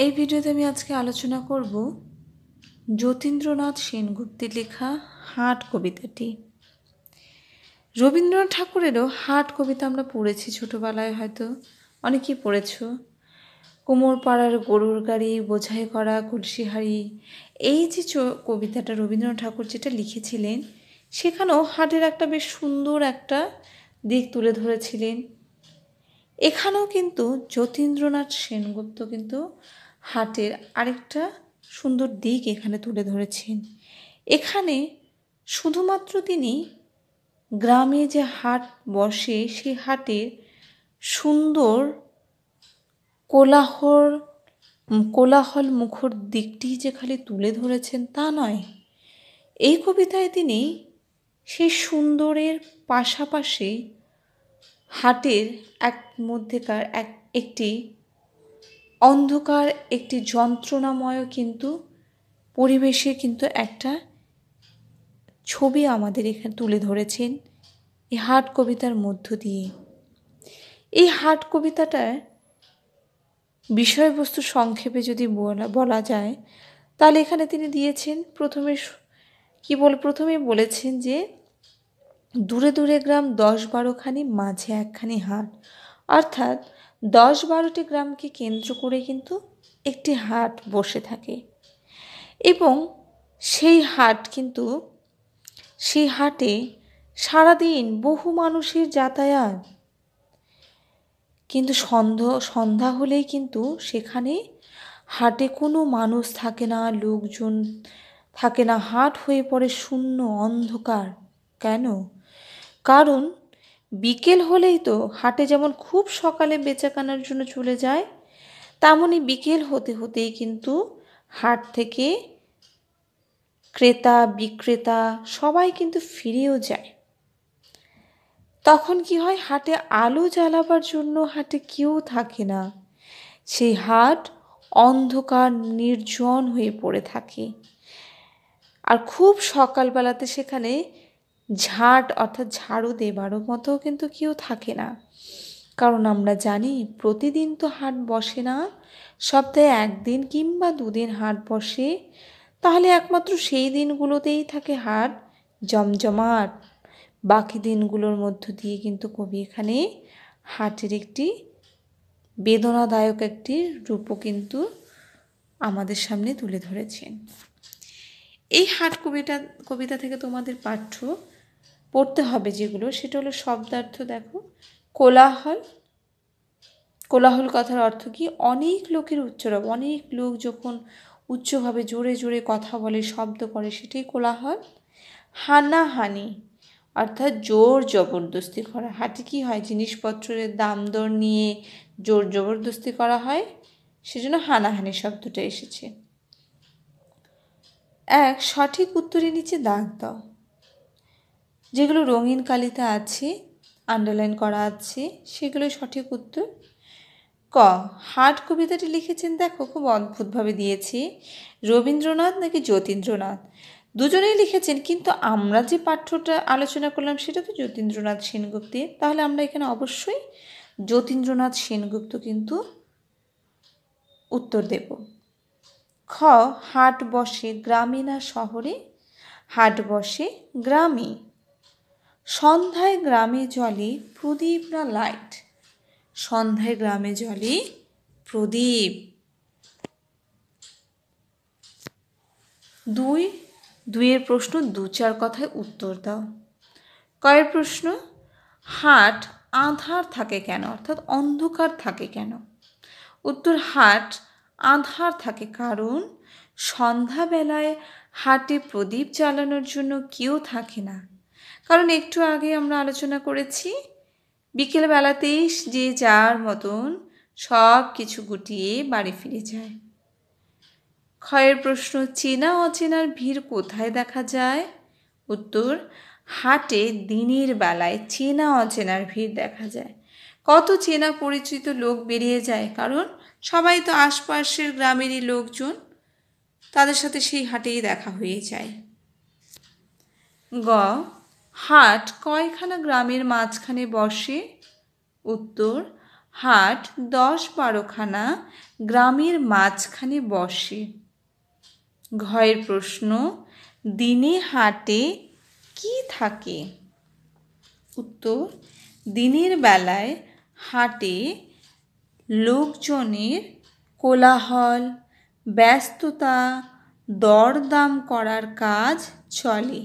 এই ভিডিওতে আমি আজকে আলোচনা করব যতীন্দ্রনাথ সেনগুপ্তের লেখা হাট কবিতাটি। রবীন্দ্রনাথ ঠাকুরেরও হাট কবিতা আমরা পড়েছি ছোটোবেলায়, হয়তো অনেকেই পড়েছ। কোমর পাড়ার গরুর গাড়ি, বোঝাই করা কলসি হাড়ি, এই যে কবিতাটা রবীন্দ্রনাথ ঠাকুর যেটা লিখেছিলেন, সেখানেও হাটের একটা বেশ সুন্দর একটা দিক তুলে ধরেছিলেন। এখানেও কিন্তু যতীন্দ্রনাথ সেনগুপ্ত কিন্তু হাটের আরেকটা সুন্দর দিক এখানে তুলে ধরেছেন। এখানে শুধুমাত্র তিনি গ্রামে যে হাট বসে সেই হাটের সুন্দর কোলাহল মুখর দিকটি যে খালি তুলে ধরেছেন তা নয়, এই কবিতায় তিনি সেই সুন্দরের পাশাপাশি হাটের মধ্যেকার একটি অন্ধকার, একটি যন্ত্রণাময় কিন্তু পরিবেশে কিন্তু একটা ছবি আমাদের এখানে তুলে ধরেছেন এই হাট কবিতার মধ্য দিয়ে। এই হাট কবিতাটার বিষয়বস্তু সংক্ষেপে যদি বলা যায়, তাহলে এখানে তিনি দিয়েছেন প্রথমে বলেছেন যে দূরে দূরে গ্রাম 10-12খানি, মাঝে একখানি হাট, অর্থাৎ 10-12টি গ্রামকে কেন্দ্র করে কিন্তু একটি হাট বসে থাকে এবং সেই হাটে সারাদিন বহু মানুষের যাতায়াত। কিন্তু সন্ধ্যা হলেই কিন্তু সেখানে হাটে কোনো মানুষ থাকে না, লোকজন থাকে না, হাট হয়ে পড়ে শূন্য, অন্ধকার। কেন? কারণ বিকেল হলেই তো হাটে যেমন খুব সকালে বেচাকেনার জন্য চলে যায়, তেমনই বিকেল হতে হতেই কিন্তু হাট থেকে ক্রেতা বিক্রেতা সবাই কিন্তু ফিরেও যায়। তখন কি হয়, হাটে আলো জ্বালাবার জন্য হাটে কেউ থাকে না, সেই হাট অন্ধকার নির্জন হয়ে পড়ে থাকে। আর খুব সকালবেলাতে সেখানে অর্থাৎ ঝাড়ু দেবারও মতো কিন্তু কেউ থাকে না। কারণ আমরা জানি প্রতিদিন তো হাট বসে না, সপ্তাহে 1 দিন কিংবা 2 দিন হাট বসে। তাহলে একমাত্র সেই দিনগুলোতেই থাকে হাট জমজমাট। বাকি দিনগুলোর মধ্য দিয়ে কিন্তু কবি এখানে হাটের একটি বেদনাদায়ক একটি রূপও কিন্তু আমাদের সামনে তুলে ধরেছেন। এই হাট কবিতা থেকে তোমাদের পাঠ্য পড়তে হবে যেগুলো, সেটা হলো শব্দার্থ। দেখো, কোলাহল কথার অর্থ কি? অনেক লোকের উচ্চারণ, অনেক লোক যখন উচ্চভাবে জোরে জোরে কথা বলে, শব্দ করে, সেটাই কোলাহল। হানাহানি অর্থাৎ জোর জবরদস্তি করা। হাটে কি হয়, জিনিসপত্রের দাম দর নিয়ে জোর জবরদস্তি করা হয়, সেজন্য হানাহানি শব্দটা এসেছে। সঠিক উত্তরের নিচে দাগ দাও। যেগুলো রঙিন কালিতে আছে, আন্ডারলাইন করা আছে, সেগুলো সঠিক উত্তর। হাট কবিতাটি লিখেছেন, দেখো খুব অদ্ভুতভাবে দিয়েছি, রবীন্দ্রনাথ নাকি যতীন্দ্রনাথ? দুজনেই লিখেছেন, কিন্তু আমরা যে পাঠ্যটা আলোচনা করলাম সেটা তো যতীন্দ্রনাথ সেনগুপ্তের। তাহলে আমরা এখানে অবশ্যই যতীন্দ্রনাথ সেনগুপ্ত কিন্তু উত্তর দেব। হাট বসে গ্রামে না শহরে? হাট বসে গ্রামে। সন্ধ্যায় গ্রামে জ্বলে প্রদীপ না লাইট? সন্ধ্যায় গ্রামে জ্বলে প্রদীপ। দুইয়ের প্রশ্ন 2-4 কথায় উত্তর দাও। কয়ের প্রশ্ন? হাট আঁধার থাকে কেন, অর্থাৎ অন্ধকার থাকে কেন? উত্তর, হাট আঁধার থাকে কারণ সন্ধ্যাবেলায় হাটে প্রদীপ জ্বালানোর জন্য কেউ থাকে না। কারণ একটু আগে আমরা আলোচনা করেছি, বিকেলবেলাতেই যে যার মতন সব কিছু গুটিয়ে বাড়ি ফিরে যায়। ক্ষয়ের প্রশ্ন, চেনা অচেনার ভিড় কোথায় দেখা যায়? উত্তর, হাটে দিনের বেলায় চেনা অচেনার ভিড় দেখা যায়। কত চেনা পরিচিত লোক বেরিয়ে যায়, কারণ সবাই তো আশপাশের গ্রামেরই লোকজন, তাদের সাথে সেই হাটেই দেখা হয়ে যায়। হাট কয়খানা গ্রামের মাঝখানে বসে? উত্তর, হাট 10-12খানা গ্রামের মাঝখানে বসে। ঘয়ের প্রশ্ন, দিনে হাটে কি থাকে? উত্তর, দিনের বেলায় হাটে লোকজনের কোলাহল, ব্যস্ততা, দরদাম করার কাজ চলে।